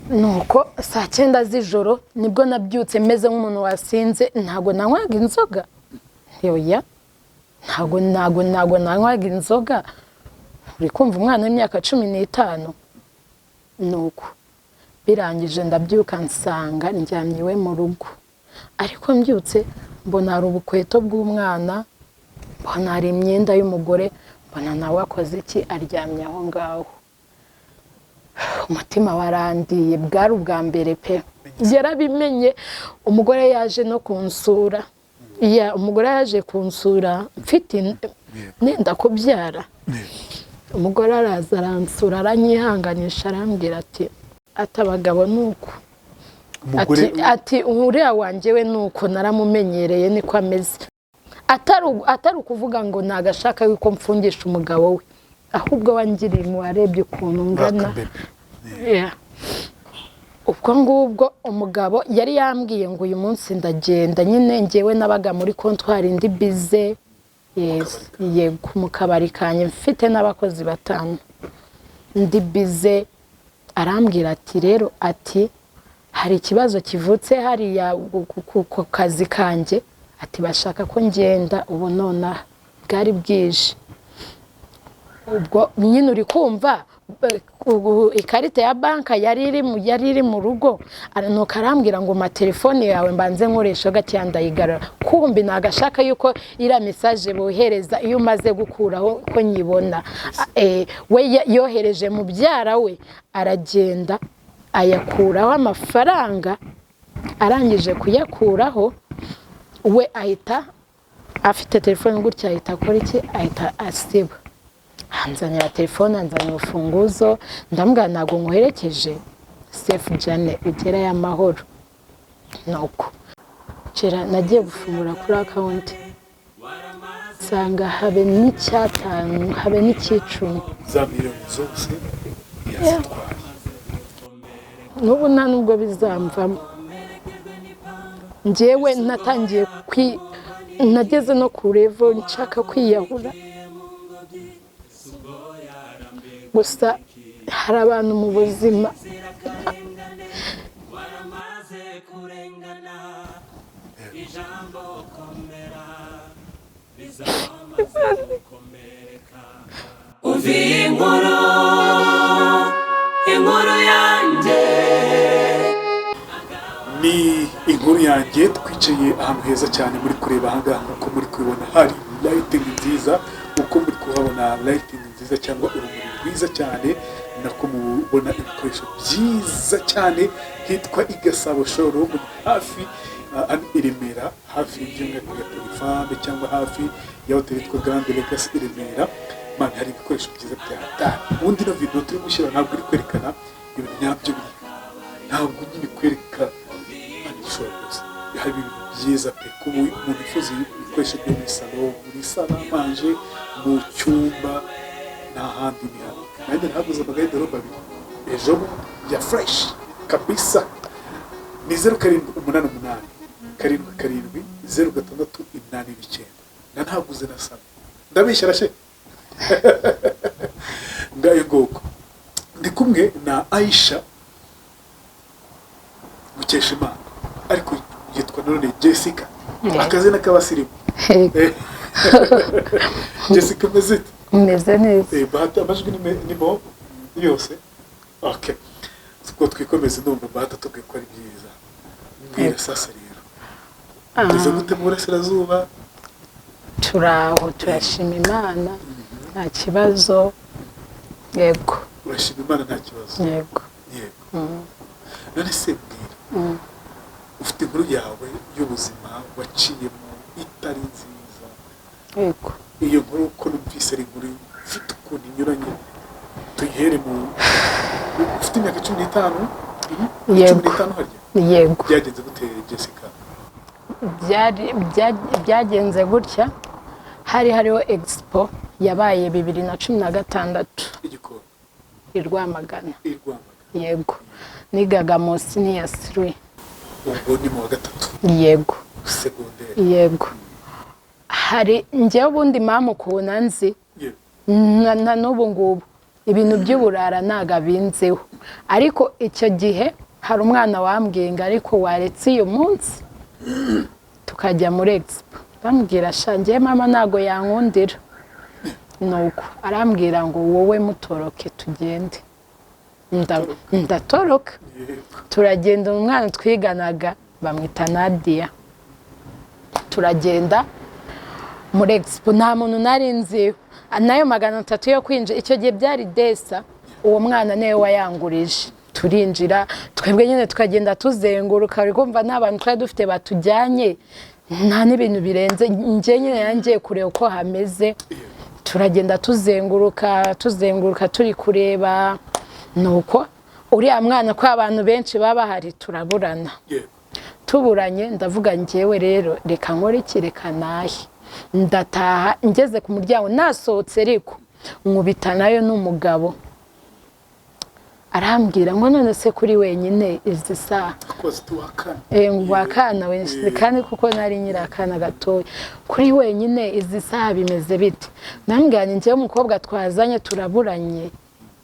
nuko saa 9 z'ijoro nibwo nabyutse meze nk'umuntu wasinze ntago nanywaga inzoga yoya ntago nanywaga inzoga uri kumva umwana w'imyaka 15 nuko birangije ndabyuka nsanga njyamye iwe mu rugo ariko mbyutse mbona hari ubukweto bw'umwana mbona hari imyenda y'umugore mbona nawe akoze iki aryamye aho ngaho umutima warandiye bwari ubwa mbere pe yarabimenye umugore yaje no kunsura umugore yaje kunsura mfite nenda kubyara umugore araza aransura aranyihanganisha arambwira ati Abagabo nuko ati uriya wanjye we nuko naramumenyereye niko ameze atari ukuvuga ngo nagashaka yuko mfungisha umugabo we ahubwo wangiriye mu warebye ukuntu ngana ubwo ngubwo umugabo yari yambwiye ngo uyu munsi ndagenda nyine ngewe nabaga muri kontwari ndi bize yego mu kabari kanye mfite n'abakozi 5 ndi bize arambwira ati rero ati hari ikibazo kivutse hariya ku kazi kanje ati bashaka ko ngenda ubu nona bwari bwije ubwo nyine uri kumva ikarita ya banka yari iri mu rugo aranuka arambwira ngo ma telefone yawe mbanze nkoresha gati yandayigarara kumbi nagashaka yuko ira message bohereza iyo maze gukuraho ko nyibona we yohereje mu byara we aragenda ayakuraho amafaranga arangije kuyakuraho we ahita afite telefone gutya ahita akora iki ahita asiba hanzanira telefone anzanira urufunguzo ndambwira nago nkoherekeje safe journey ugera y'amahoro nuko cera nagiye gufungura kuri account sanga habe n'icyatanu habe n'ikicumi za miliyoni zose yazitwaye n'ubu nta nubwo bizamvamo njyewe natangiye nageze no ku level nshaka kwiyahura gusa hari abantu mu buzima uvi inkuru yanjye ni inkuru yanjye twicaye ahantu heza cyane muri kureba ahangaha uko muri kubibona hari lighting nziza uko muri kuhabona lighting nziza cyangwa urumuri rwiza cyane nako mubona ibikoresho byiza cyane hitwa Igasabo showroom hafi i Remera hafi y'umwihariko ya Telefone cyangwa hafi ya hotel yitwa Grand Legacy i Remera man hari ibikoresho byiza bya ubundi no video turi gushyira ntabwo iri kwerekana ibintu nyabyo ntabwo nyine kwereka abishobora hari ibintu byiza pe kubu mu bifuza ibikoresho byo muri salon muri salamanje mu cyumba n'ahandi bihano nanjye nahaguze amagayidoro babiri ejo ya fresh kabisa ni 0788 7 0689 ntaguze na sana ndabishyira she ngayo ngoko ndi kumwe na Aisha Mukeshimana ariko yitwa none Jessica akazina k'abasirimu Jessica meze neza bahata amajwi nimo yose okay siko twikomeze ndumva bahata tubwiye ko ari byiza mbwira sasa rero ndize gute mu burasirazuba turaho turashima Imana nta kibazo yego urashima Imana nta kibazo yego none se mbwira ufite inkuru yawe y'ubuzima waciyemo itari nziza yego iyo nkuru ko numvise ari inkuru ifite ukuntu inyuranye tuyihere mu ufite imyaka 15 harya yego byagenze gute Jessica byagenze gutya hariho Expo yabaye 2016 igikoro irwamagana yego nigaga mu senior 3 ubwo ni mu wa gatatu yego secondaire yego hari njye ubundi mama kubona nzi na n'ubu ngubu ibintu by'uburara naga binzeho ariko icyo gihe hari umwana wambwenga ariko waretse uyu munsi tukajya muri Expo bambwira shangiye mama nago yankundira nuko arambwira ngo wowe mutoroke tugende ndatoroka turagenda umwana twiganaga bamwita Nadia turagenda muri Expo nta muntu nari nzi nayo 300 yo kwinjira icyo gihe byari desa uwo mwana niwe wayangurije turinjira twebwe nyine tukagenda tuzenguruka uri kumva n'abantu twari dufite batujyanye nta n'ibintu birenze nje nyine yangiye kureba uko hameze turagenda tuzenguruka turi kureba nuko uriya mwana ko abantu benshi baba hari turaburana tuburanye ndavuga ngewe rero reka nkore kireka nahi ndataha ngeze ku muryango nasohotse ariko nkubita nayo n'umugabo arambwira ngo none se kuri wenyine izi saha wakana we kandi kuko nari nyirakana gatoya kuri wenyine izi saha bimeze bite nambwira ngewe umukobwa twazanye turaburanye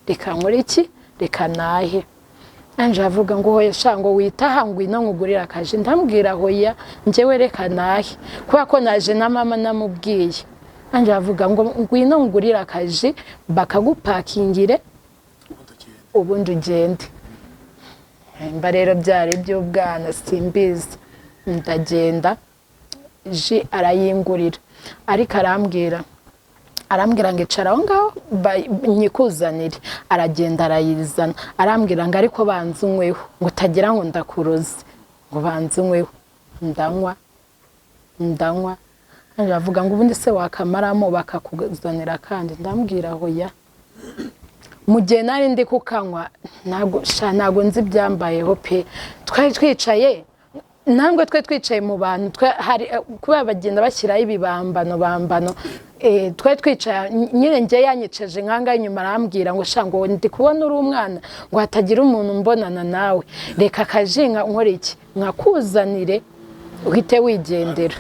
reka nkore iki reka nahe anje avuga ngo hoya shango witaha ngwino nkugurira akaje ndambwira hoya ngewe reka nahe kuba ko naje na mama namubwiye anje avuga ngo ngwino nkugurira akaje bakagupakingire ubundi ugende mba rero byari by'ubwana simbizi ndagenda ji arayingurira ariko arambwira ngo icara aho ngaho nyikuzanire aragenda arayizana arambwira ngo ariko banzunyweho ngo utagira ngo ndakuroze ngo banzunyweho ndanywa avuga ngo ubundi se wakamaramo bakakuzanira kandi ndambwira hoya mu gihe nari ndi kukanywa ntago nzi byambayeho pe twari twicaye ntabwo twicaye mu bantu kuba bagenda bashyiraho ibibambano twari twicaye nyine njye yanyicaje nkanga inyuma arambwira ngo shango ndi kubona uri umwana ngo hatagira umuntu mbonana nawe reka akajinga nkore iki nkakuzanire uhite wigendera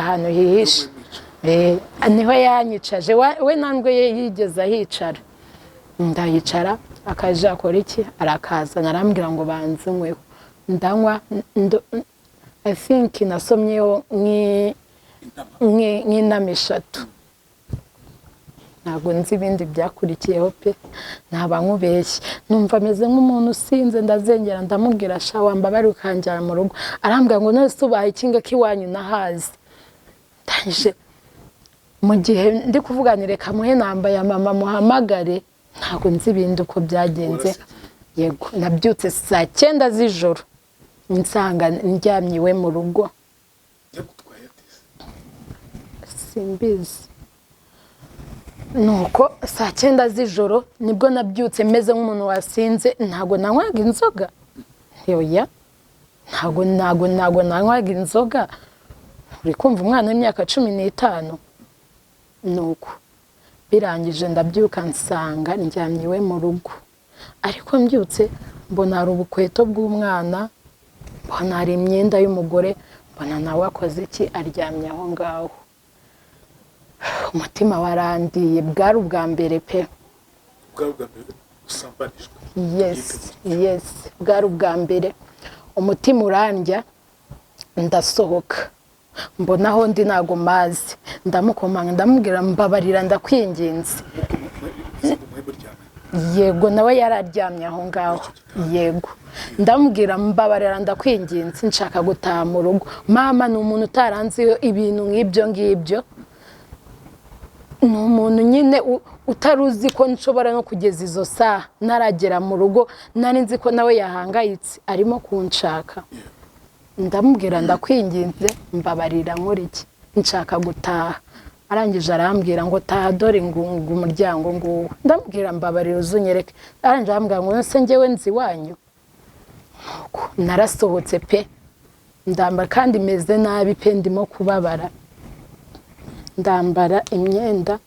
ahantu hihishe niho yanyicaje we ntabwo yigeze ahicara ndayicara akaje akora iki arakazana arambwira ngo banzunyweho ndanywa I think nasomyeho nk'inama 3 ntabwo nzi ibindi byakurikiyeho pe ntaba nkubeshye numva ameze nk'umuntu usinze ndazengera ndamubwira sha wambabari ukanjyana mu rugo arambwira ngo none subaye ikinga kiwanyu nahazi ndangije mu gihe ndi kuvuganire kamuhe namba ya mama muhamagare ntabwo nzi ibindi uko byagenze yego nabyutse saa 9 z'ijoro nsanga ndyamye iwe mu rugo simbizi nuko saa 9 z'ijoro nibwo nabyutse meze nk'umuntu wasinze ntabwo nanywaga inzoga yoya ntabwo nanywaga inzoga uri kumva umwana w'imyaka 15 nuko birangije ndabyuka nsanga ndyamye iwe mu rugo ariko mbyutse mbona hari ubukweto bw'umwana mbona hari imyenda y'umugore mbona nawe akoze iki aryamye aho ngaho umutima warandiye bwari ubwa mbere pe yes bwari ubwa mbere umutima urandya ndasohoka mbona aho ndi nago mazi ndamukomanga ndamubwira mbabarira ndakwinginze yego nawe yararyamye aho ngaho yego ndamubwira mbabarira ndakwinginze nshaka gutaha mu rugo mama ni umuntu utaranziyo ibintu nk'ibyo ni umuntu nyine utaruzi ko nshobora no kugeza izo saha naragera mu rugo nari nzi ko nawe yahangayitse arimo kunshaka ndamubwira ndakwinginze mbabarira nkora iki nshaka gutaha arangije arambwira ngo taha dore ngo umuryango nguwo ndamubwira mbabarira uzunyereke arangije arambwira ngo se njyewe nzi wanyu narasohotse pe ndambara kandi meze nabi pe ndimo kubabara ndambara imyenda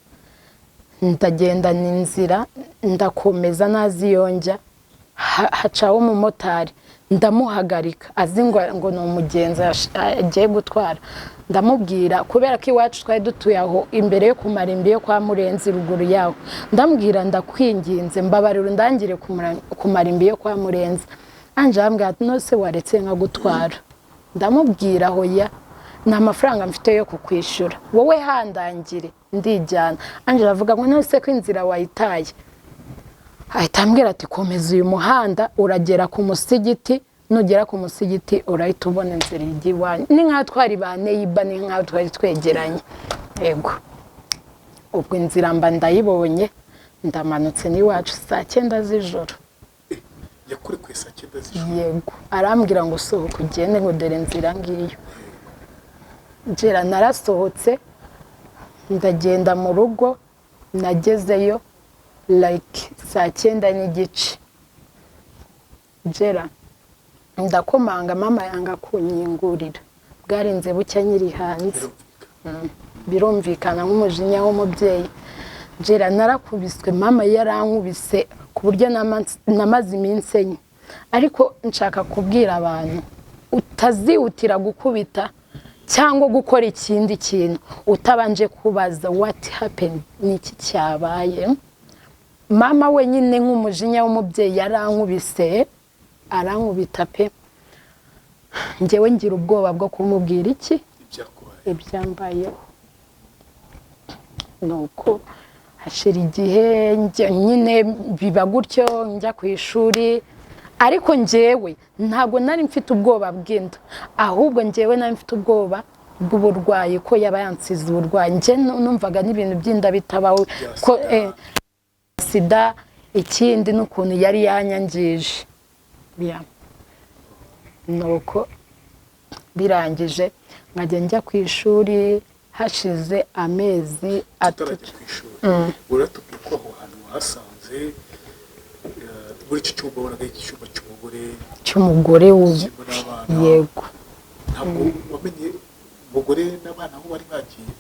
ndagenda n'inzira ndakomeza naziyonja hacaho umumotari ndamuhagarika azi ngo ni umugenzi agiye gutwara ndamubwira kubera ko iwacu twari dutuye aho imbere yo kumarimbi yo kwa Murenzi ruguru yaho ndambwira ndakwinginze mbabarira ndangire kumarimbi yo kwa Murenzi anje ambwira ati nose waretse nka gutwara ndamubwira hoya nta mafaranga mfite yo kukwishura wowe handangire ndijyana anje aravuga ngo nose ko inzira wayitaye ahita ambwira ati komeza uyu muhanda uragera ku musigiti nugera ku musigiti urahita ubona inzira igiwanyu ni nka twari ba NIBA ni nka twari twegeranye yego ubwo inzira mba ndayibonye ndamanutse n'iwacu saa 9 z'ijoro yakure ku saa 9 z'ijoro yego arambwira ngo sohoka ugende ngo dore inzira ngiyo njera narasohotse ndagenda mu rugo nagezeyo like saa 9 n'igice njera ndakomanga mama yanga kunyingurira bwarinze bucya nyiri hanze birumvikana nk'umujinya w'umubyeyi njera narakubiswe mama yarankubise ku buryo namaze iminsi enye ariko nshaka kubwira abantu utazihutira gukubita cyangwa gukora ikindi kintu utabanje kubaza what happened niki cyabaye mama wenyine nk'umujinya w'umubyeyi yarankubise arankubita pe njyewe ngira ubwoba bwo kumubwira iki ibyambaye nuko hashira igihe nyine biba gutyo njya ku ishuri ariko njyewe ntago nari mfite ubwoba bw'inda ahubwo njyewe nari mfite ubwoba bw'uburwayi ko yaba yansize uburwayi nje numvaga n'ibintu by'inda bitabaho ko sida ikindi n'ukuntu yari yanyangije nuko birangije nkajya njya ku ishuri hashize amezi atatu uratubwira ko aho hantu hasanze muri icyo cyumba wabonaga icyumba cy'umugore yego ntabwo wamenye umugore n'abana aho bari bagiye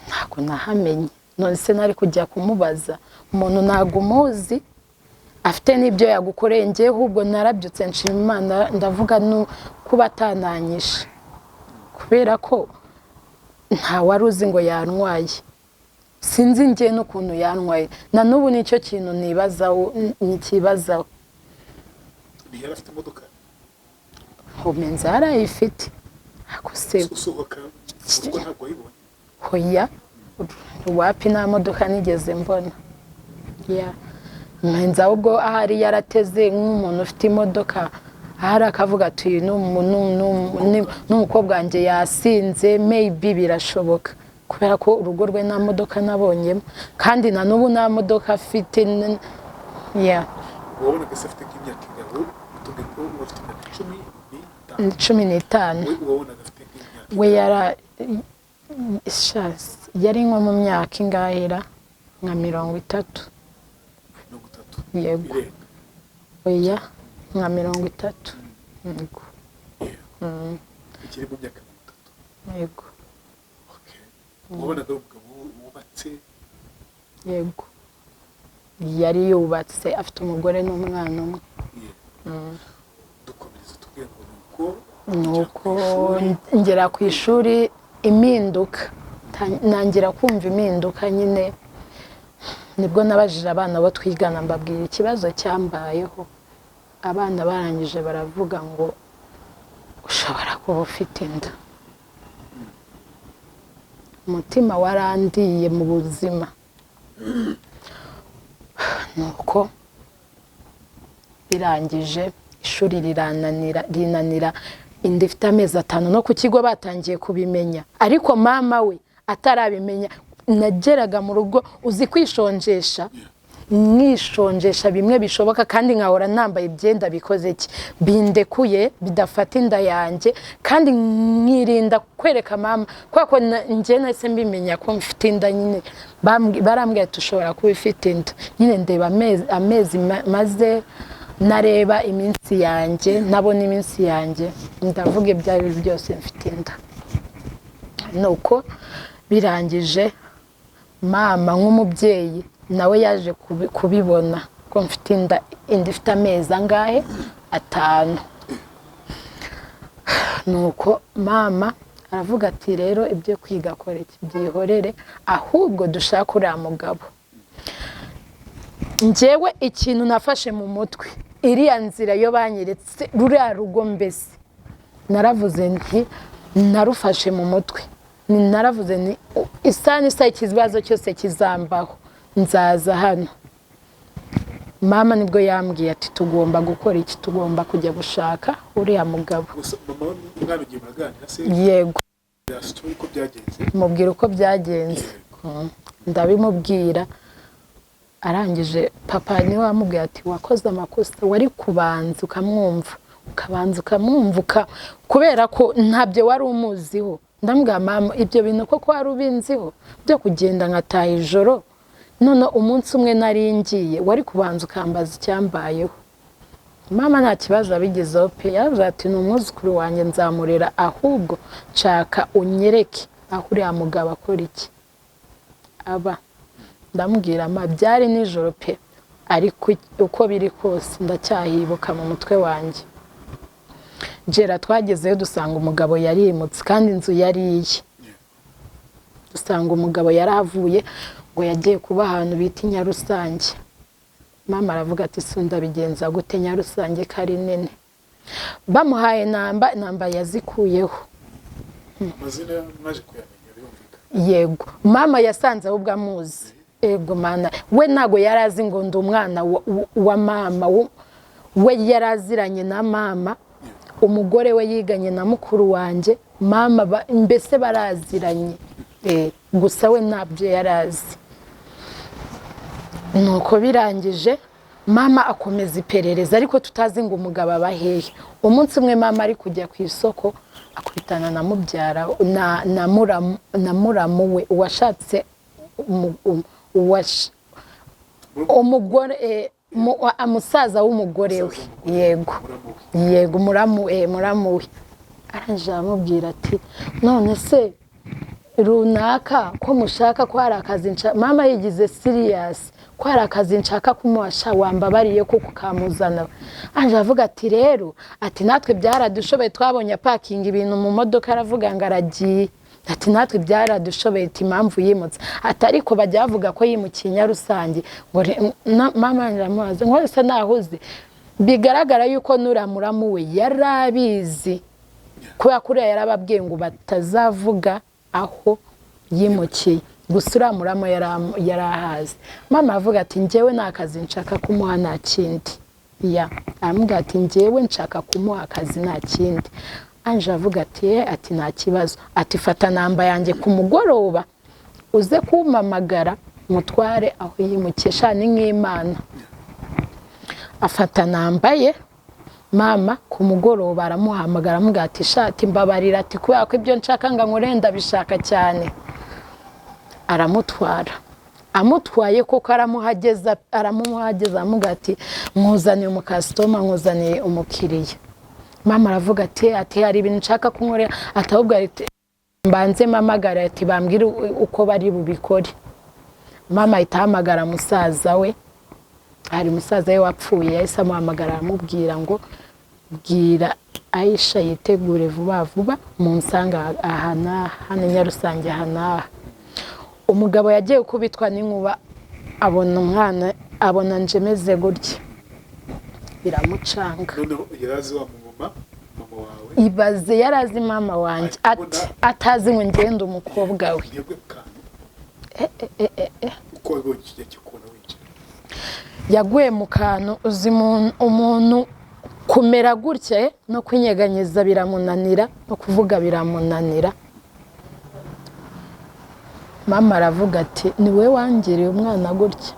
ntabwo nahamenye none se nari kujya kumubaza umuntu ntabwo umuzi afite n'ibyo yagukoreye njye ahubwo narabyutse nshima Imana ndavuga kuba atananyishe kubera ko nta wari uzi ngo yantwaye sinzi njye n'ukuntu yantwaye na n'ubu nicyo kintu nikibazaho yari afite imodoka homenza yarayifite usohoka ubwo ntabwo wayibonye hoya wapi nta modoka nigeze mbona mpenza ubwo ahari yarateze nk'umuntu ufite imodoka ahari akavuga ati n'umukobwa wanjye yasinze maybe birashoboka kubera ko urugo rwe nta modoka nabonyemo kandi na n'ubu nta modoka afite wabonaga se afite nk'imyaka ingabo utubwira ko afite imyaka 15 wabonaga afite nk'imyaka we yari nko mu myaka ingahera nka 30 yego oya nka 30 yego ikiri mu myaka 30 yego wabonaga umugabo wubatse yego yari yubatse afite umugore n'umwana umwe dukomeza tubwira ngo nuko ngera ku ishuri impinduka nangira kumva impinduka nyine nibwo nabajije abana bo twigana mbabwira ikibazo cyambayeho abana barangije baravuga ngo ushobora kuba ufite inda umutima warandiye mu buzima nuko birangije ishuri rinanira inda ifite amezi 5 no ku kigo batangiye kubimenya ariko mama we atarabimenya nageraga mu rugo uzi kwishonjesha mwishonjesha bimwe bishoboka kandi nkahora nambaye ibyenda bikoze iki bindekuye bidafata inda yanjye kandi nkirinda kwereka mama kuko njye nahise mbimenya ko mfite inda nyine barambwiye tushobora kuba ifite inda nyine ndeba amezi maze nareba iminsi yanjye nabona iminsi yanjye ndavuga ibyo ari byose mfite inda nuko birangije mama nk'umubyeyi nawe yaje kubibona ko mfite inda ifite amezi angahe 5 nuko mama aravuga ati rero ibyo kwiga kora iki byihorere ahubwo dushaka uriya mugabo. Njyewe ikintu nafashe mu mutwe iriya nzira yo banyeretse ruriya rugo mbese naravuze nti narufashe mu mutwe naravuze ni isa ikibazo cyose kizambaho nzaza hano. Mama nibwo yambwiye ati tugomba gukora iki, tugomba kujya gushaka uriya mugabo. Yego mubwira uko byagenze ndabimubwira. Arangije papa niwe wamubwiye ati wakoze amakosa, wari kubanza ukamwumva kubera ko ntabyo wari umuziho. Ndambwira mama ibyo bintu koko wari ubinziho byo kugenda nkataha ijoro, none umunsi umwe nari ngiye wari kubanza ukambaza icyambayeho. Mama nta kibazo abigezeho pe, yaravuze ati ni umwuzukuru wanjye nzamurera, ahubwo nshaka unyereke aho uriya mugabo akora iki aba. Ndamubwira ma byari nijoro pe, ariko uko biri kose ndacyahibuka mu mutwe wanjye. Jera twagezeyo dusanga umugabo yarimutse kandi inzu yari iye. Dusanga umugabo yaravuye ngo yagiye kuba ahantu bita Nyarusange. Mama aravuga ati sunda bigenza gute Nyarusange kari nene. Bamuhaye namba yazikuyeho. Amazina mwaje kuyamenya birumvika. Yego mama yasanze ahubwo amuzi. Ego mana we nago yarazi ngo ndi umwana wa mama we yaraziranye na mama, umugore we yiganye na mukuru wanje, mama mbese baraziranye gusa we ntabyo yarazi. Nuko birangije mama akomeza iperereza ariko tutazi ngo umugabo abahehe. Umunsi umwe mama ari kujya ku isoko akubitana na mubyara na muramu we washatse umugore umusaza w'umugore we. Yego muramu we. Aranje amubwira ati none se runaka ko mushaka ko hari akazi nshaka. Mama yigize serious ko hari akazi nshaka kumuhasha, wambabariye kuko kamuzana. Anje avuga ati rero ati natwe byaradushoboye, twabonye parking ibintu mu modoka, aravuga ngo aragiye. Ati natwe byaradushoboye ati impamvu yimutse, ati ariko bajya bavuga ko yimukiye Nyarusange. Ngo mama ndamubaza ngo se nahuze, bigaragara yuko nuramuramu we yarabizi kubera ko yarababwiye ngo batazavuga aho yimukiye, gusa uramuramu yarahazi. Mama avuga ati njyewe nakazi nshaka kumuha nta kindi. Amubwira ati njyewe nshaka kumuha akazi nta kindi. Anje avuga ati nta kibazo, ati fata namba yanjye ku mugoroba uze kumpamagara mutware aho yimukisha ni nk'Imana. Afata namba ye mama ku mugoroba aramuhamagara amubwira ati shati mbabarira ati kubera ko ibyo nshaka nga nkorenda bishaka cyane. Aramutwara, amutwaye koko aramuhageza amubwira ati nkuzaniye umukasitoma, nkuzaniye umukiriya. Mama aravuga ati hari ibintu nshaka kunkorera, atahubwo ati mbanze mamagara ati bambwira uko bari bubikore. Mama ahita ahamagara musaza we, hari musaza we wapfuye, yahise amuhamagara aramubwira ngo bwira Aisha yitegure vuba vuba mu nsanga hano Nyarusange hanaha. Umugabo yagiye kubitwa n'inkuba, abona umwana, abona nje meze gutya biramucanga. Yarazi wa mama wawe? Ibaze yarazi mama wanje atazi ngo ngende umukobwa we. Uko wabonye cyakikona wice? Yaguye mu kantu uzi umuntu kumera gutya no kwinyeganyeza biramunanira no kuvuga biramunanira. Mama aravuga ati niwe wangiriye umwana gutya,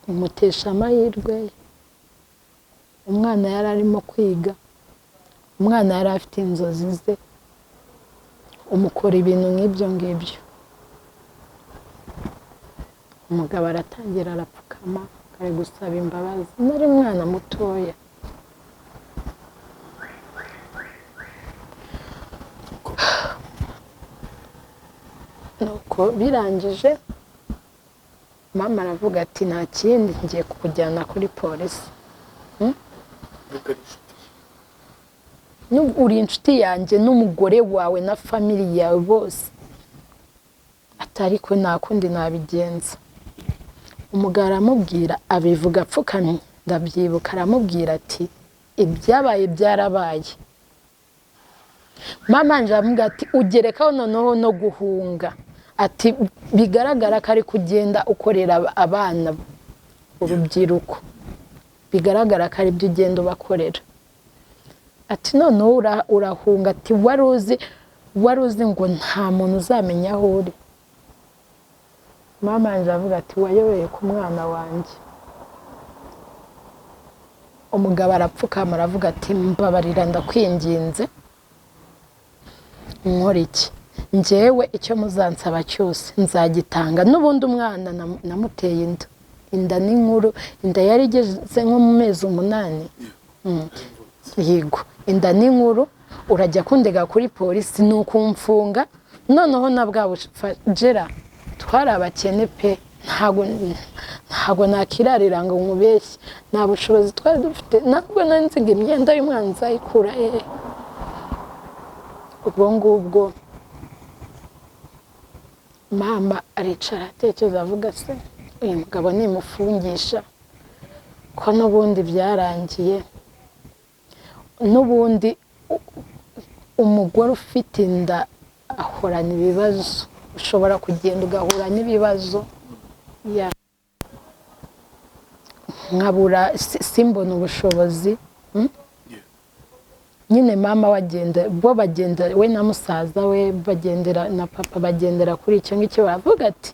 umutesha amahirwe. Umwana yari arimo kwiga, umwana yari afite inzozi ze, umukora ibintu nk'ibyo ngibyo. Umugabo aratangira arapfukama kare gusaba imbabazi, nari mwana mutoya. Nuko birangije mama aravuga ati nta kindi ngiye kukujyana kuri polisi. uri inshuti yanjye n'umugore wawe na family yawe bose atari ko nakundi nabigenza umugabo aramubwira abivuga apfukamye ndabyibuka aramubwira ati ibyabaye byarabaye mama nje amuga ati ugerekaho noneho no guhunga ati bigaragara ko ari kugenda ukorera abana urubyiruko bigaragara ko ari byo ugenda ubakorera ati noneho urahunga ati wari uzi ngo nta muntu uzamenya aho uri mama nje avuga ati wayoboye ku mwana wanjye umugabo arapfukama aravuga ati mbabarira ndakwinginze nkora iki njyewe icyo muzansaba cyose nzagitanga n'ubundi umwana namuteye inda n'inkuru inda yari igeze nko mu mezi 8 yego inda n'inkuru urajya kundega kuri polisi nukumfunga noneho na bwa bujera twari abakene pe ntago nakirarira ngo nkubeshye nta bushobozi twari dufite ntabwo nanziga imyenda y'umwana nzayikura ubwo ngubwo mama aricara atekereza avuga se uyu mugabo nimufungisha ko n'ubundi byarangiye n'ubundi umugore ufite inda ahorana ibibazo ushobora kugenda ugahura n'ibibazo nkabura simbona ubushobozi nyine mama bagenda we na musaza we bagendera na papa bagendera kuri icyo ngicyo bavuga ati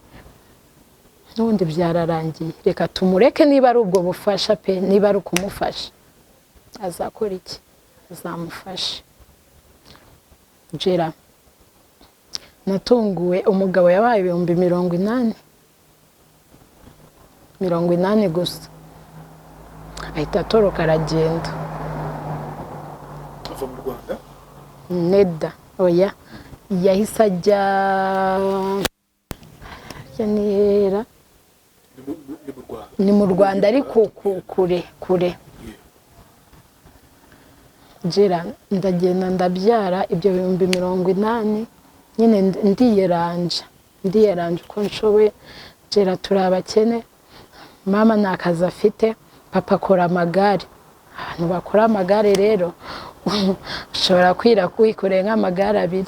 n'ubundi byararangiye reka tumureke niba ari ubwo bufasha pe niba ari ukumufasha azakora iki azamufasha jera natunguwe umugabo yabaye 80 gusa ahita atoroka aragenda ava mu Rwanda neda oya yahise ajya yanira ni mu Rwanda ariko kure jera ndagenda ndabyara ibyo 80 nyine ndiyeranje uko nshoboye jera turi abakene mama nakazi afite papa akora amagare abantu bakora amagare rero ushobora kwikorera nk'amagare 2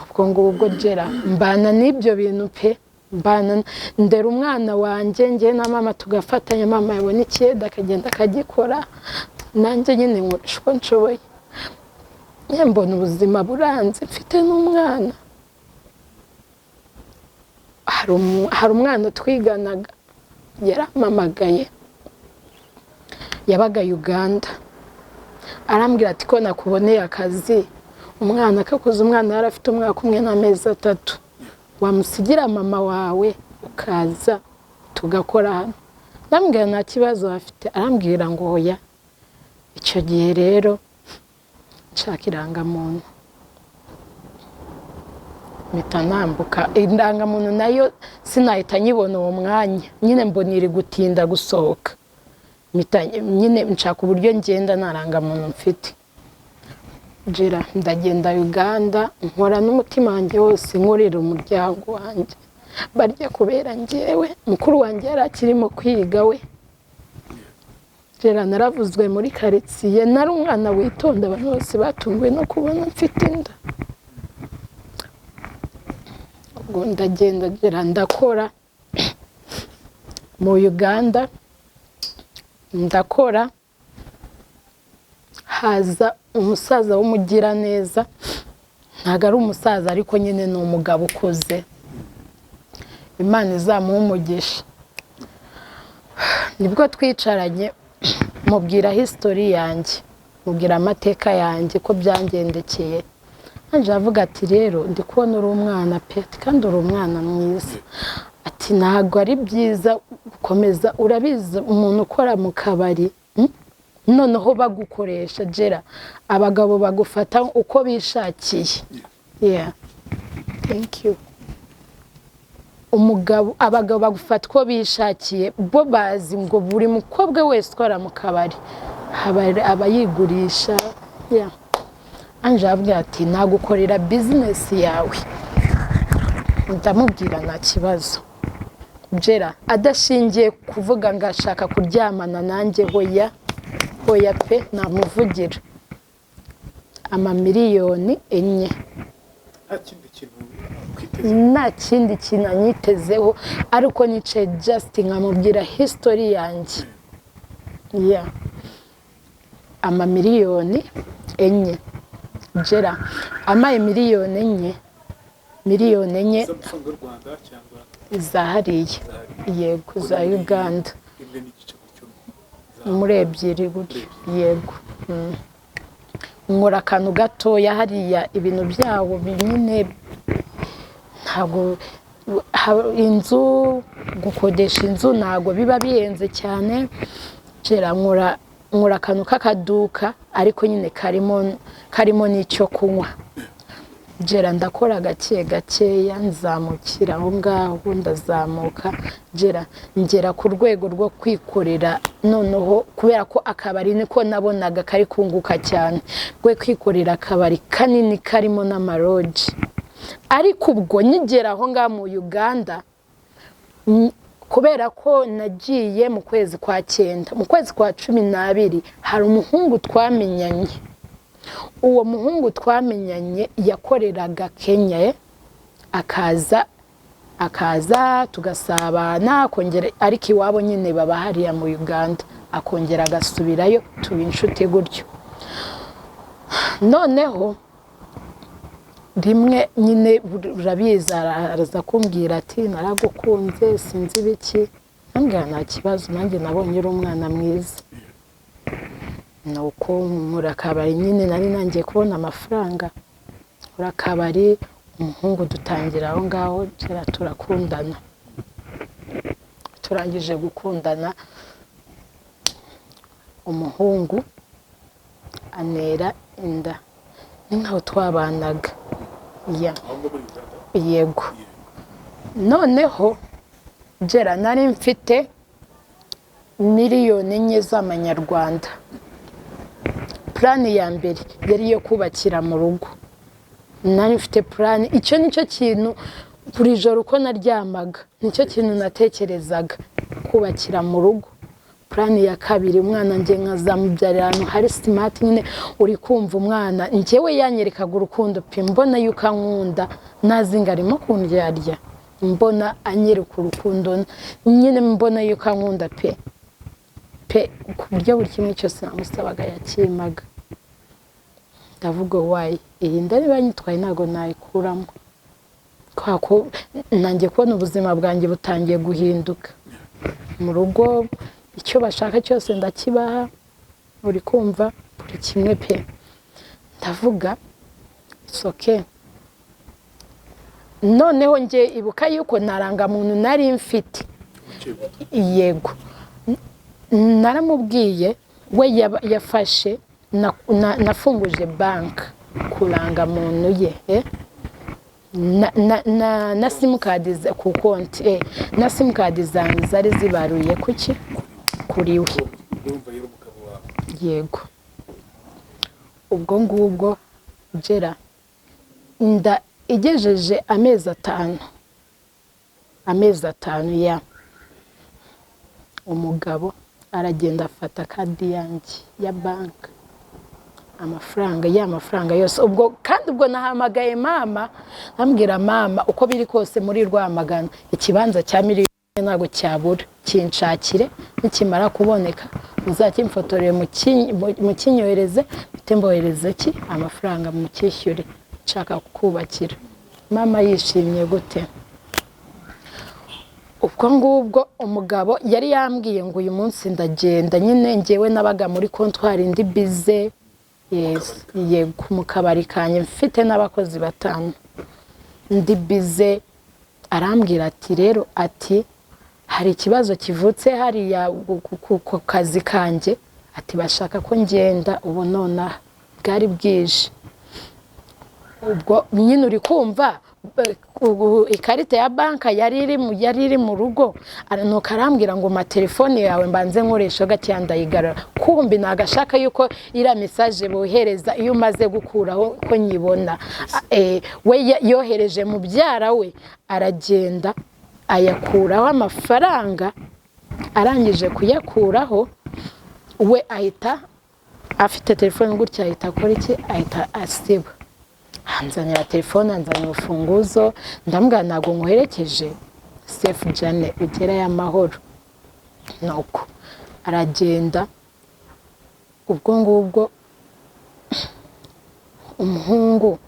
ubwo ngubwo jera mbana n'ibyo bintu pe mbana ndera umwana wanjye nge na mama tugafatanya mama yabona icyeda akagenda akagikora nanjye nyine nkoresha uko nshoboye mbona ubuzima buranze mfite n'umwana hari umwana twiganaga yaramamagaye yabaga Uganda arambwira ati ko nakuboneye akazi umwana akakuza umwana yari afite umwaka 1 n'amezi 3 wamusigira mama wawe ukaza tugakora hano ndambwira nta kibazo afite arambwira ngo oya icyo gihe rero nshaka irangamuntu mpita nambuka indangamuntu nayo sinahita nyibona uwo mwanya nyine mbonira gutinda gusohoka nyine nshaka uburyo ngenda narangamuntu mfite jera ndagenda Uganda nkora n'umutima wanjye wose nkorera umuryango wanjye barya kubera njyewe mukuru wanjye yarakirimo kwiga we jera naravuzwe muri quartier nari umwana witonda abantu bose batunguwe no kubona mfite inda ubwo ndagenda jera ndakora mu Uganda ndakora haza umusaza w'umugira neza ntago ari umusaza ariko nyine ni umugabo ukoze Imana izamuha umugisha nibwo twicaranye mubwira history yanjye mubwira amateka yanjye ko byangendekeye anje avuga ati rero ndi kubona uri umwana pe kandi uri umwana mwiza ati ntago ari byiza gukomeza urabizi umuntu ukora mu kabari noneho bagukoresha jera abagabo bagufata uko bishakiye thank you abagabo bagufata uko bishakiye bo bazi ngo buri mukobwa wese ukora mu kabari abayigurisha anje abwira ati nagukorera business yawe ndamubwira nta kibazo Jera adashingiye kuvuga ngo ashaka kuryamana nanjye hoya pe namuvugira amamiliyoni 4 nta kindi kintu anyitezeho ariko nice just nkamubwira history yanjye amamiliyoni 4 Jera amaye miliyoni 4 z'amafaranga y'u Rwanda cyangwa izahariye yego za Uganda muri ebyiri gutyo yego nkora akantu gatoya hariya ibintu byawo binini ntago inzu gukodesha inzu ntago biba bihenze cyane Jera nkora akantu k'akaduka ariko nyine karimo n'icyo kunywa Jera ndakora gakeya nzamukira aho ngaho ndazamuka Jera ngera ku rwego rwo kwikorera noneho kubera ko akabari niko nabonaga kari kunguka cyane rwe kwikorera akabari kanini karimo n'amaroji ariko ubwo nyigera aho ngaho mu Uganda kubera ko nagiye mu kwezi kwa 9 mu kwezi kwa 12 hari umuhungu twamenyanye uwo muhungu twamenyanye yakoreraga Kenya akaza tugasabana kongera ariko iwabo nyine baba hariya mu Uganda akongera agasubirayo tuba inshuti gutyo noneho rimwe nyine urabiza araza kumbwira ati naragukunze sinzi biki nambwira nta kibazo nanjye nabonye uri umwana mwiza nuko murakabari nyine nari nangiye kubona amafaranga urakabari umuhungu dutangira aho ngaho turakundana turangije gukundana umuhungu anera inda ni nkaho twabanaga yego noneho Jera nari mfite miliyoni 4 z'amanyarwanda plani ya mbere yari yo kubakira mu rugo nari mfite plani icyo nicyo kintu buri joro uko naryamaga nicyo kintu natekerezaga kubakira mu rugo plani ya kabiri umwana nge nkazamubyarira ahantu hari smart nyine uri kumva umwana njyewe yanyerekaga urukundo pe mbona yuko ankunda nazinga arimo kundyarya mbona anyereka urukundo nyine mbona yuko ankunda pe ku buryo buri kimwe cyose namusabaga yakimaga ndavuga wayi iyi ndari banyitwaye ntago nayikuramo kwako nanjye kubona ubuzima bwanjye butangiye guhinduka mu rugo icyo bashaka cyose ndakibaha uri kumva buri kimwe pe ndavuga soke noneho nge ibuka yuko narangamuntu nari mfite yego naramubwiye we yafashe nafunguje bank kurangamuntu ye na simukadi ku konti na simukadi zanjye zari zibaruye kuki kuri we yego ubwo ngubwo Jera inda igejeje amezi 5 ya umugabo aragenda afata kadi yanjye ya bank amafaranga yose ubwo kandi ubwo nahamagaye mama ambwira mama uko biri kose muri Rwamagana ikibanza cya miliyoni ntago cyabura kinshakire nikimara kuboneka uzakimfotoreye mu kinyohereze bitembohereze ki amafaranga mu cyishyure nshaka kubakira mama yishimye gute ubwo ngubwo umugabo yari yambwiye ngo uyu munsi ndagenda nyine ngewe nabaga muri kontwari ndi bize yego mu kabari kanye mfite n'abakozi 5 ndi bize arambwira ati rero ati hari ikibazo kivutse hariya ku kazi kanjye ati bashaka ko ngenda ubu nona bwari bwije ubwo nyine uri kumva ikarita ya banka yari iri mu rugo nuko arambwira ngo telefone yawe mbanze nkoresha gati yandayigarura kumbi nagashaka yuko ira message bohereza iyo umaze gukuraho ko nyibona we yohereje mu byara we aragenda ayakuraho amafaranga arangije kuyakuraho we ahita afite telefone gutya ahita akora iki ahita asiba hanzanira telefone hanzanira urufunguzo ndambwira ntago nkuherekeje safe jane ugera y'amahoro nuko aragenda ubwo ngubwo umuhungu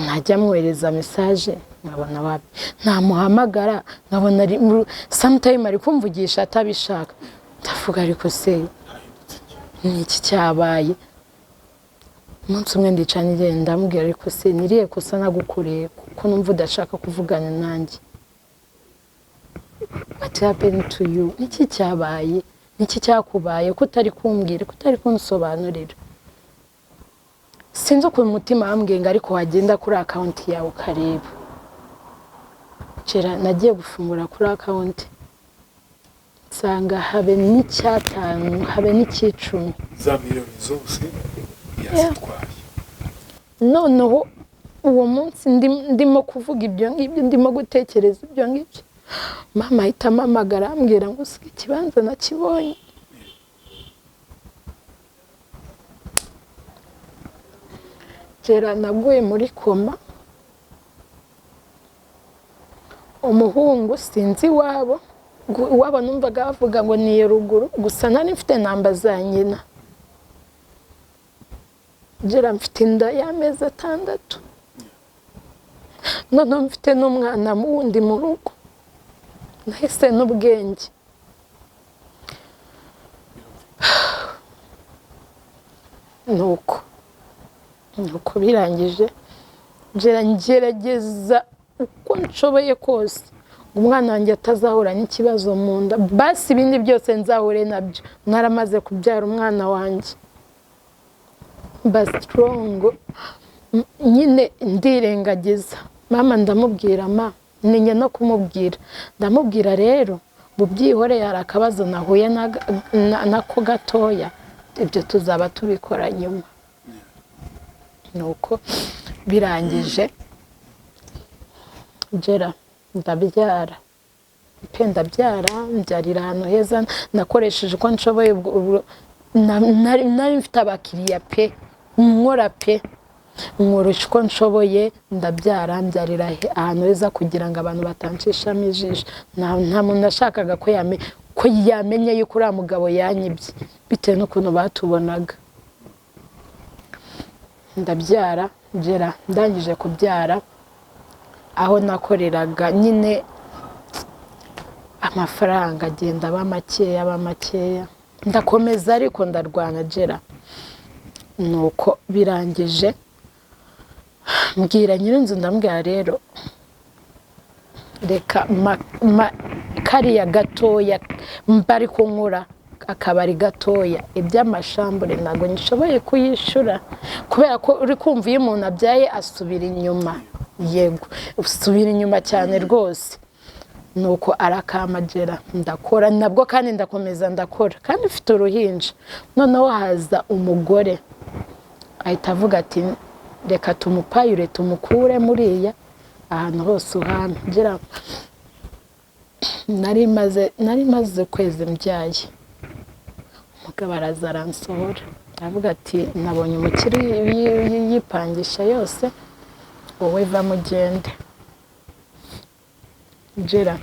najya mwohereza message nkabona wapi ntamuhamagara nkabona sometime ari kumvugisha atabishaka ndavuga ariko se niki cyabaye umunsi umwe ndicana igenda ndamubwira ariko se niriye kosa nagukoreye kuko numva udashaka kuvugana nanjye what happened to you niki cyabaye niki cyakubaye ko utari kumbwira ko utari kunsobanurira sinzi uko umutima wambwenga ariko wagenda kuri account yawe ukareba cera nagiye gufungura kuri account nsanga habe n'icyatanu habe n'ikicumi za miliyoni zose yazitwaye noneho uwo munsi ndimo kuvuga ibyo ngibyo ndimo gutekereza ibyo ngibyo mama ahita amamagara ambwira ngo usige ikibanza nakibonye cera naguye muri koma umuhungu sinzi wabo numvaga bavuga ngo ni ruguru gusa nari mfite namba za nyina jera mfite inda y'amezi 6 none mfite n'umwana wundi mu rugo nahise n'ubwenge nuko birangije jera ngerageza uko nshoboye kose umwana wanjye atazahura n'ikibazo mu nda basi ibindi byose nzahure nabyo naramaze kubyara umwana wanjye strong nyine ndirengagiza mama ndamubwira ninye no kumubwira ndamubwira rero bubyihore yari akabazo nahuye nako gatoya ibyo tuzaba tubikora nyuma nuko birangije jera ndabyara mbyarira ahantu heza nakoresheje uko nshoboye nari mfite abakiriya pe nkora pe nkoresha uko nshoboye ndabyara mbyarira ahantu heza kugira ngo abantu batanshishamo ijisho nta muntu nashakaga ko yamenye yuko uriya mugabo yanyibye bitewe n'ukuntu batubonaga ndabyara jera ndangije kubyara aho nakoreraga nyine amafaranga agenda aba makeya ndakomeza ariko ndarwana jera nuko birangije mbwira nyirinzu ndambwira rero reka kariya gatoya mbari kunkura akabari gatoya iby'amashambure ntago nishoboye kuyishura kubera ko uri kumva iyo umuntu abyaye asubira inyuma yego usubira inyuma cyane rwose nuko arakamagera ndakora nabwo kandi ndakomeza ndakora kandi mfite uruhinja noneho haza umugore ahita avuga ati reka tumupayure tumukure muriya ahantu hose uhana ngira nari maze kwezi mbyaye umugabo araza aransohora avuga ati nabonye umukiri yipangisha yose wowe va mugende jera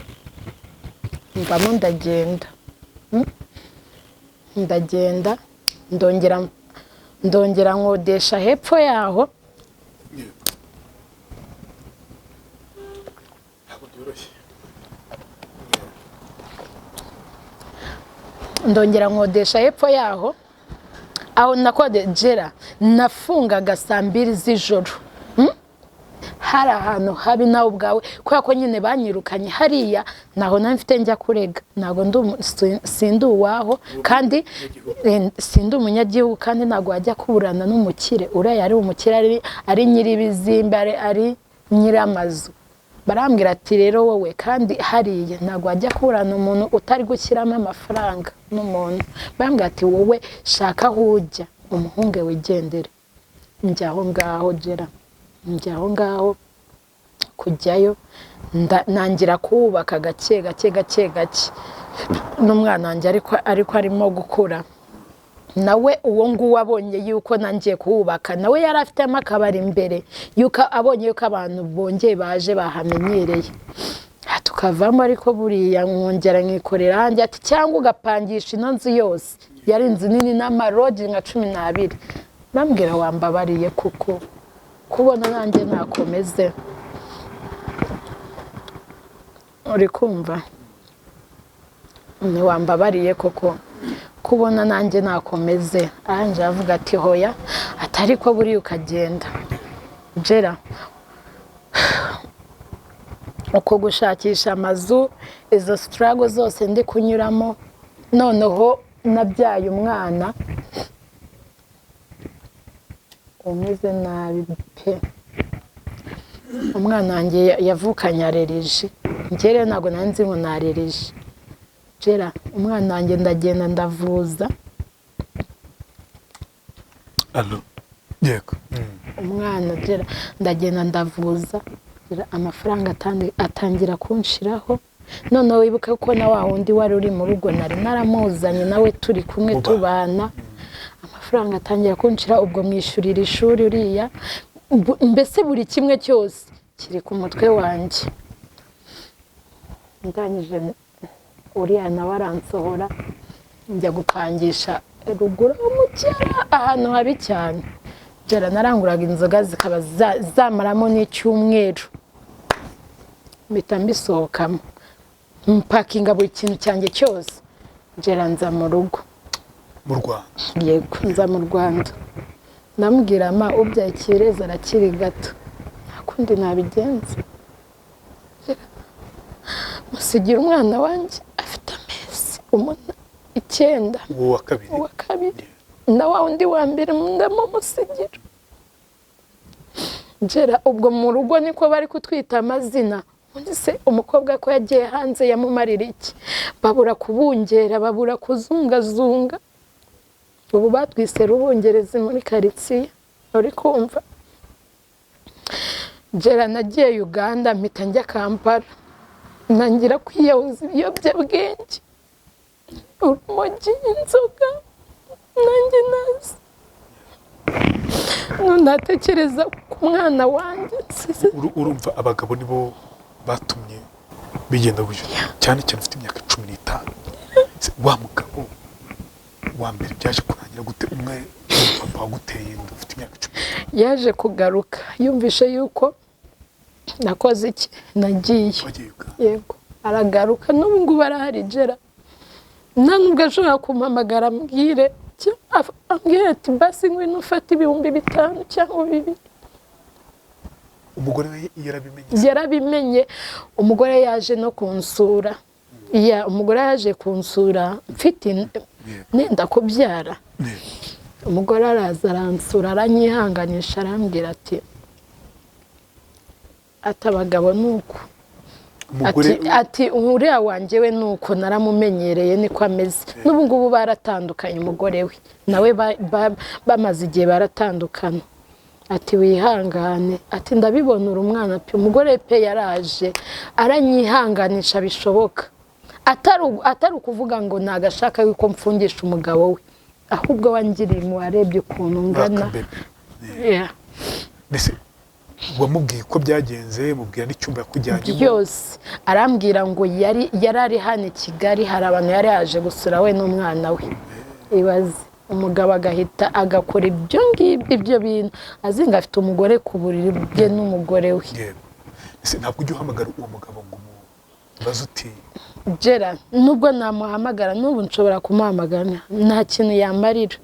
mvamo ndagenda ndongera nkodesha hepfo yaho ndongera nkodesha hepfo yaho aho nakode jera nafungaga saa 2 z'ijoro hari ahantu habi nawe ubwawe kubera ko nyine banyirukanye hariya naho nari mfite njya kurega ntago sindi uwaho kandi sindi umunyagihugu kandi ntago wajya kuburana n'umukire uriya ari umukire ari nyiri bizimba ari nyiramazu barambwira ati rero wowe kandi hariye ntabwo wajya kuburana umuntu utari gushyiramo amafaranga n'umuntu barambwira ati wowe shaka aho ujya umuhunge wigendere njya aho ngaho Gera njya aho ngaho kujyayo nangira kubaka gake n'umwana wanjye ariko arimo gukura nawe uwo nguwo abonye yuko nangiye kuhubaka nawe yari afitemo akabari imbere yuko abonye yuko abantu bongeye baje bahamenyereye tukavamo ariko buriya mwongera nkikorera hanjye ati cyangwa ugapangisha ino nzu yose yari inzu nini n'amarogi nka 12 nambwira wambabariye kuko kubona nanjye nakomeze uri kumva ni wambabariye koko kubona nanjye nakomeze anje avuga ati hoya atari ko buri ukagenda Gera uko gushakisha amazu izo struggle zose ndi kunyuramo noneho nabyaye umwana umeze nabi pe umwana wanjye yavukanye arereje ngere ntago nanzi ngo narereje Gera umwana wanjye ndagenda ndavuza allo yego umwana Gera ndagenda ndavuza amafaranga atangira kunshiraho none wibuka ko na wa wundi wari uri mu rugo nari naramuzanye nawe turi kumwe tubana amafaranga atangira kunshira ubwo mwishurira ishuri uriya mbese buri kimwe cyose kiri ku mutwe wanjye ndangije uriya nawe aransohora njya gupangisha ruguru mu cyara ahantu habi cyane Gera naranguraga inzoga zikaba zamaramo n'icyumweru mpita mbisohokamo mpakinga buri kintu cyanjye cyose Gera nza mu rugo mu Rwanda yego nza mu Rwanda ndamubwira ma ubyaye kireza arakiri gato nakundi nabigenza musigira umwana wanjye afite amezi 9 uwa kabiri na wa undi wa mbere ndamusigira Gera ubwo mu rugo niko bari kutwita amazina undi se umukobwa ko yagiye hanze yamumarira iki babura kubungera babura kuzungazunga ubu batwise rubungerezi muri quartier uri kumva Gera nagiye Uganda mpita njya Kampala nangira kwiyawuza ibiyobyabwenge urumogi inzoga nanjye nazi ndatekereza ku mwana wanjye urumva abagabo nibo batumye bigenda buje cyane ufite imyaka 15 wa mugabo wa mbere byaje kurangira gute umwe papa waguteye ufite imyaka 10 yaje kugaruka yumvishe yuko nakoze iki nagiye yego aragaruka n'ubu ngo barahari Gera nanubwo ashobora kumpamagara ambwire ati basi ngwino ufata 5,000 cyangwa 2,000 umugore we yarabimenye umugore yaje no kunsura umugore yaje kunsura mfite nenda kubyara umugore araza aransura aranyihanganisha arambwira ati atabagabo nuko ati uriya wanjye we nuko naramumenyereye niko ameze n'ubu ngubu baratandukanye umugore we nawe bamaze igihe baratandukana ati wihangane ati ndabibona uri umwana pe umugore pe yaraje aranyihanganisha bishoboka atari ukuvuga ngo nagashaka yuko mfungisha umugabo we ahubwo wangiriye mu warebye ukuntu ngana wamubwiye ko byagenze mubwira n'icyumba yakujyanye byose arambwira ngo yari hano i Kigali hari abantu yari yaje gusura we n'umwana we ibaze umugabo agahita agakora ibyo bintu azinga afite umugore ku buriri bwe n'umugore we ntabwo ujya uhamagara uwo mugabo ngo umubaze uti Gera nubwo namuhamagara n'ubu nshobora kumuhamagara nta kintu yamarira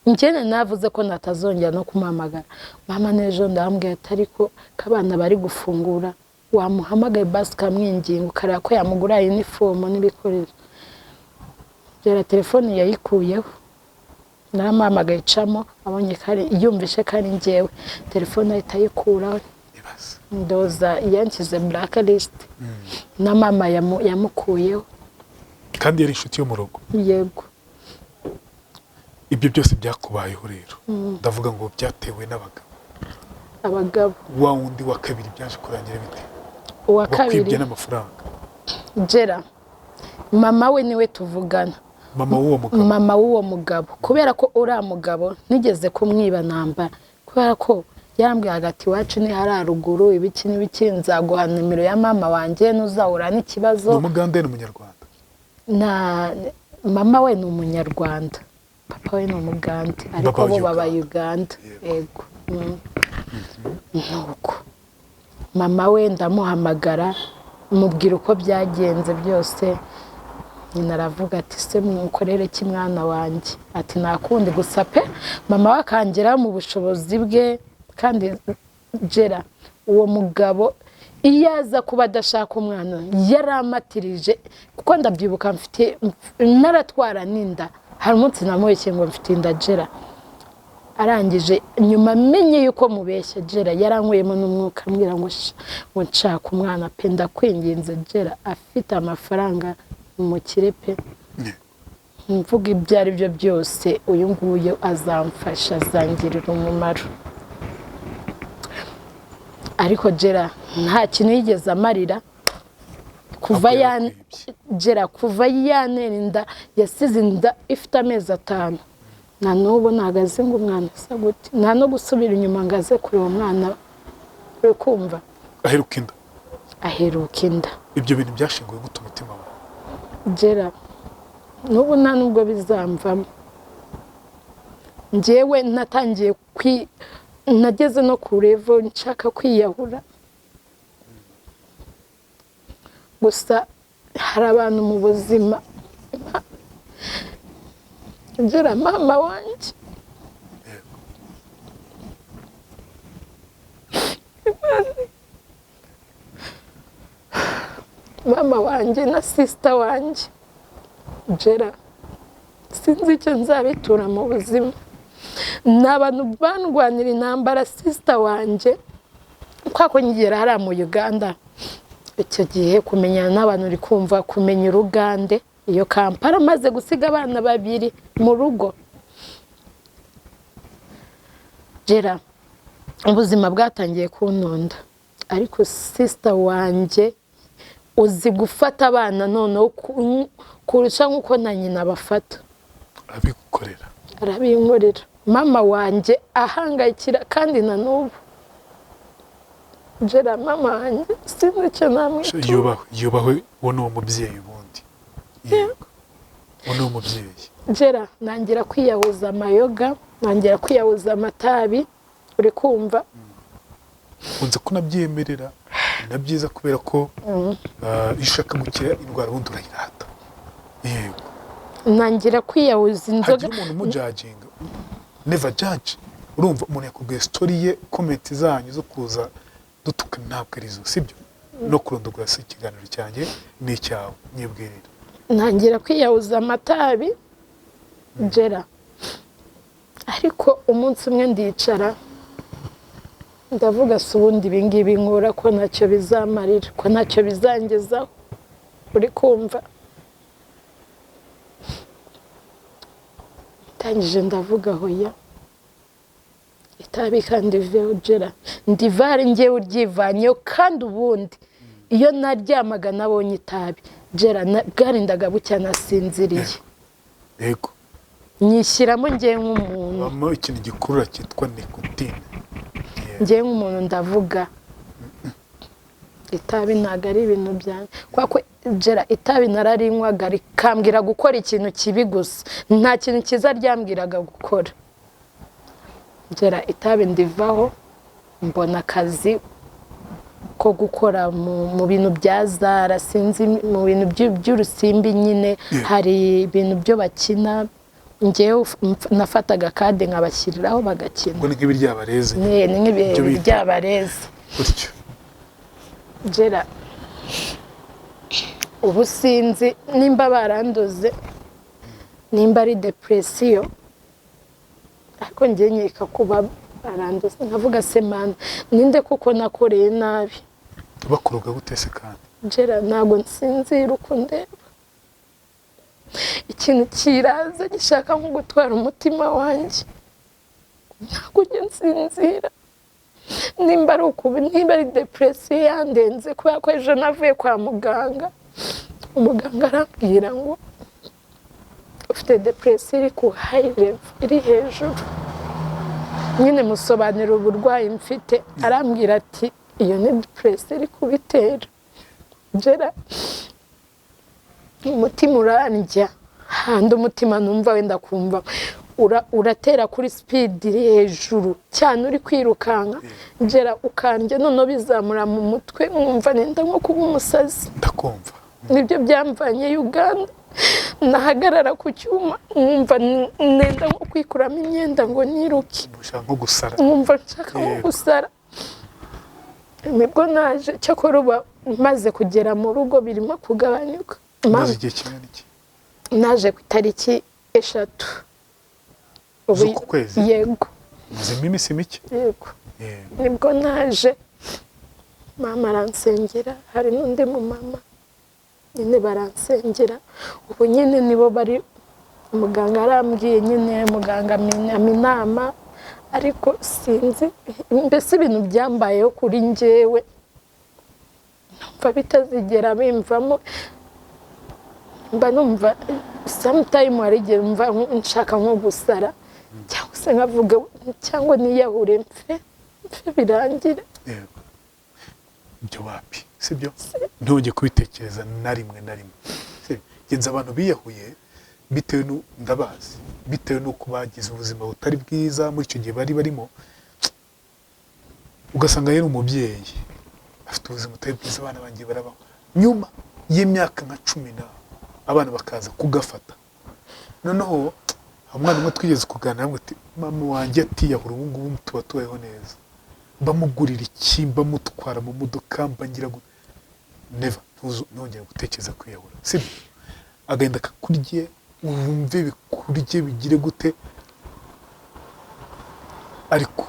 njyene navuze ko natazongera no kumuhamagara mama nejo ndambwiye atari ko kabana bari gufungura wamuhamagaye basi kamwinginga ukareba ko yamugura uniform n'ibikoresho Gera telefone yayikuyeho naramamagaye camo abonye kare yumvishe kare njyewe telefone ahita yikuraho ibaze ndoza yankize blacklist na mama yamukuyeho kandi yari inshuti yo mu rugo yego ibyo byose byakubayeho rero ndavuga ngo byatewe abagabo wa wundi wa kabiri byaje kurangira bite uwa kabiri wakwibye n'amafaranga Jera mama we niwe tuvugana mama w'uwo mugabo kubera ko uriya mugabo nigeze kumwiba namba kubera ko yambwiye hagati wacu ni hararuguru ibiki n'ibiki nzaguha nimero ya mama wanjye nuzahura n'ikibazo ni umugande n'umunyarwanda mama we ni umunyarwanda papa we ni umugande ariko bo baba Uganda yego nuko mama we ndamuhamagara mubwira uko byagenze byose nyina aravuga ati se mukorere ki mwana wanjye ati nakundi gusa pe mama wakangera mu bushobozi bwe kandi Jera uwo mugabo iyaza kuba adashaka umwana yaramatirije kuko ndabyibuka mfite naratwara ninda hari umunsi namubeshye ngo mfite inda Jera arangije nyuma menye yuko mubeshya Jera yarankweyemo n'umwuka ambwira ngo nshaka umwana pe ndakwinginze Jera afite amafaranga mu kirepe mvuga ibyo ari byo byose uyu nguyu azamfasha azangirira umumaro ariko Jera nta kintu yigeze amarira kuva yanerinda yasize inda ifite amezi 5 na n'ubu nagaze ngo umwana asa gute nta no gusubira inyuma ngaze kuri uwo mwana uri kumva aheruka inda ibyo bintu byashinguye gute umutima wawe Jera n'ubu nta nubwo bizamvamo njyewe natangiye nageze no ku level nshaka kwiyahura gusa hari abantu mu buzima Jera mama wanjye mama wanjye na sister wanjye Jera sinzi icyo nzabitura mu buzima n'abantu bandwanira intambara sister wanjye kwako ngera hari mu Uganda icyo gihe kumenyana n'abantu uri kumva kumenya urugande iyo Kampala maze gusiga abana 2 mu rugo Jera ubuzima bwatangiye kuntonda ariko sister wanjye uzi gufata abana none kurusha nkuko na nyina bafata arabinkorera mama wanjye ahangayikira kandi na n'ubu Jera mama wanjye sinzi icyo namwita yubahwe wowe uwo mubyeyi ubundi yego wowe uwo mubyeyi Jera nangira kwiyahuza amayoga nangira kwiyahuza amatabi uri kumva unze ko nabyemerera nabyiza kubera ko ishaka gukira indwara wundi urayirata yego nangira kwiyahuza inzoga umuntu mujudginga never judge urumva umuntu yakubwiye story ye comment zanyu zo kuza dutuka ntabwo arizo sibyo no kurondogora se ikiganiro cyanjye n'icyawe nyibwirira nangira kwiyahuza amatabi Jera ariko umunsi umwe ndicara ndavuga se ubundi ibingibi nkora ko ntacyo bizamarira ko ntacyo bizangezaho uri kumva tangije ndavuga hoya itabi kandi veho Jera ndivare ngiye uryivanyeho kandi ubundi iyo naryamaga nabonye itabi Jera bwarindaga bucya nasinziriye yego nyishyiramo ngiye nk'umuntu mama ikintu gikurura cyitwa nicotine ngiye nk'umuntu ndavuga itabi ntago ari ibintu byanjye kwako Jera itabi nararinywaga rikambwira gukora ikintu kibi gusa nta kintu cyiza ryambwiraga gukora Jera itabi ndivaho mbona akazi ko gukora mu bintu bya Zara sinzi mu bintu by'urusimbi nyine hari ibintu byo bakina ngewe nafataga kade nkabashyiriraho bagakina ngo ni nk'ibiryabareze ni nk'ibiryabareze gutyo Jera ubu sinzi nimba barandoze nimba ari depression ariko ngiye nkeka kuba aranduza nkavuga se mana ninde kuko nakoreye nabi bakoroga gutese kandi Jera ntabwo nsinzira uko ndeba ikintu kiraza gishaka nko gutwara umutima wanjye ntabwo nsinzira nimba ari ukubi niba ari depression yandenze kubera ko ejo navuye kwa muganga umuganga arambwira ngo ufite depression iri ku high level iri hejuru nyine musobanura uburwayi mfite arambwira ati iyo ni depression iri kubitera Jera umutima urandya handi umutima numva wenda kumva uratera kuri speed iri hejuru cyane uri kwirukanka Jera ukandya none bizamura mu mutwe mwumva nenda nko kuba umusazi ndakumva nibyo byamvanye Uganda nahagarara ku cyuma mwumva nenda nko kwikuramo imyenda ngo niruke nko gusara mwumva nshaka nko gusara nibwo naje cyakora uba maze kugera mu rugo birimo kugabanyuka maze igihe kinini iki naje ku itariki 3 z'uku kwezi yego maze iminsi mike yego nibwo naje mama aransengera hari n'undi mu mama nyine baransengera ubu nyine nibo bari umuganga arambwiye nyine muganga inama ariko sinzi mbese ibintu byambayeho kuri njyewe numva bitazigera bimvamo mba numva sometime warigera umva nshaka nko gusara cyangwa se nkavuga cyangwa niyahure mfe birangire yego ibyo wapi sibyo ntonge kubitekereza na rimwe genza abantu biyahuye bitewe ndabazi bitewe nuko bagize ubuzima butari bwiza muri icyo gihe bari barimo ugasanga yari umubyeyi afite ubuzima butari bwiza abana bangiye barabaho nyuma y'imyaka nka 10 abana bakaza kugafata noneho umwana umwe twigeze kuganira ngo ati mama wanjye atiyahura ubu ngubu tuba tubayeho neza bamugurira iki bamutwara mu modoka mbangira never ntongera gutekereza kwiyahura sibyo agenda kakurye wumve bikurye bigire gute ariko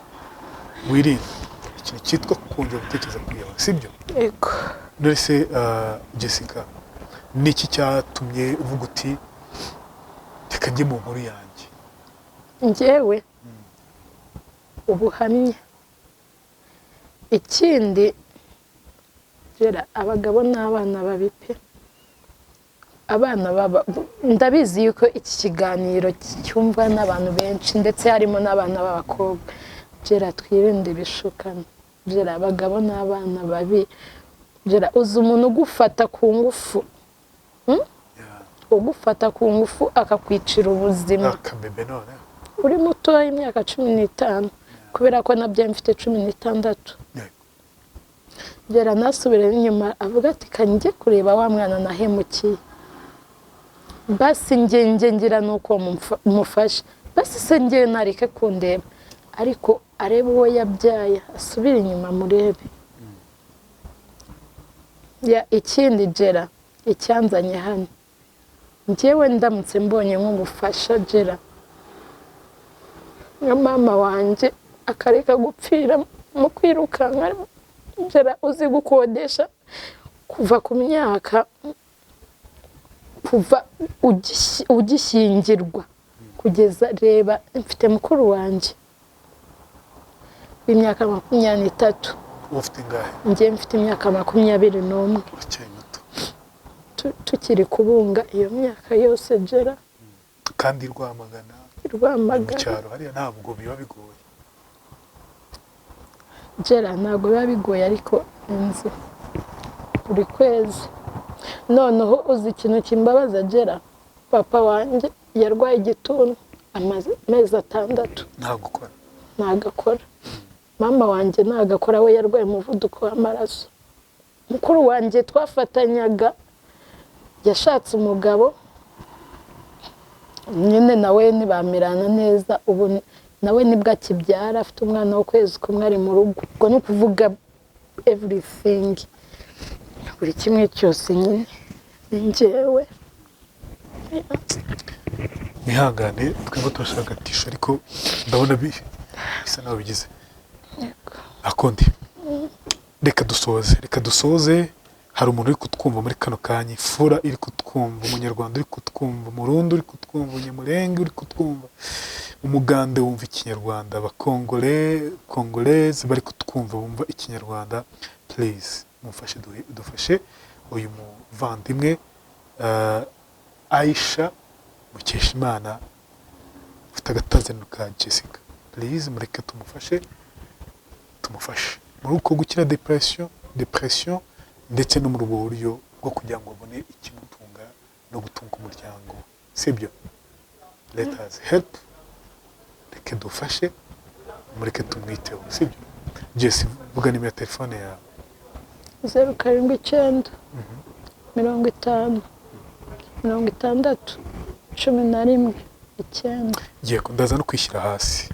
wirinde ikintu cyitwa kongera gutekereza kwiyahura sibyo yego none se Jessica niki cyatumye uvuga uti reka njye mu nkuru yanjye njyewe ubuhamya ikindi Jera abagabo n'abana babipe abana baba ndabizi yuko iki kiganiro cyumva n'abantu benshi ndetse harimo n'abana b'abakobwa Jera twirinde bishukana Jera abagabo n'abana babi Jera uzi umuntu ugufata ku ngufu ugufata ku ngufu akakwicira ubuzima akabebe none uri muto y'imyaka 15 kubera ko nabyo mfite 16 Jera nasubira inyuma avuga ati kanjye kureba wa mwana nahemukiye basi ngira nuko mufasha basi se ngiye nareke kundeba ariko arebe uwo yabyaye asubira inyuma murebe ya ikindi Jera icyanzanye hano njyewe ndamutse mbonye nko gufasha Jera nka mama wanjye akareka gupfira mu kwirukanka Jera uzi gukodesha kuva ku myaka kuva ugishyingirwa kugeza reba mfite mukuru wanjye w'imyaka 23 ufite ngahe njye mfite imyaka 21 tukiri kubunga iyo myaka yose Jera kandi Rwamagana mu cyaro hariya ntabwo biba bigoye Jera ntabwo biba bigoye ariko inzu buri kwezi noneho uzi ikintu kimbabaza Jera papa wanjye yarwaye igituntu amezi 6 ntagakora mama wanjye ntagakora we yarwaye umuvuduko w'amaraso mukuru wanjye twafatanyaga yashatse umugabo nyine nawe nibamirana neza ubu nawe nibwo akibyara afite umwana w'ukwezi kumwe ari mu rugo ubwo no kuvuga everything buri kimwe cyose nyine njyewe nihangane twebwe turashaka tisho ariko ndabona bisa naho bigize yego akundi reka dusoze hari umuntu uri kutwumva muri kano kanya ifura iri kutwumva umunyarwanda uri kutwumva umurundi uri kutwumva umunyamurenge uri kutwumva umugande wumva ikinyarwanda abakongolese bari kutwumva bumva ikinyarwanda please mufashe dufashe uyu muvandimwe Aisha Mukeshimana ufite agatazaniro ka Jessica please mureke tumufashe muri uko gukira depression ndetse no mu buryo bwo kugira ngo abone ikimutunga no gutunga umuryango sibyo let us help reke dufashe mureke tumwiteho sibyo Jesse vuga nimero ya telefone yawe 079 50 60 11 9 ngiye ndaza no kwishyira hasi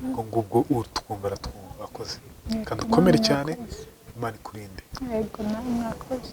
ngo ngubwo utwumva aratwumva akoze kandi ukomere cyane Imana ikurinde yego namwe mwakoze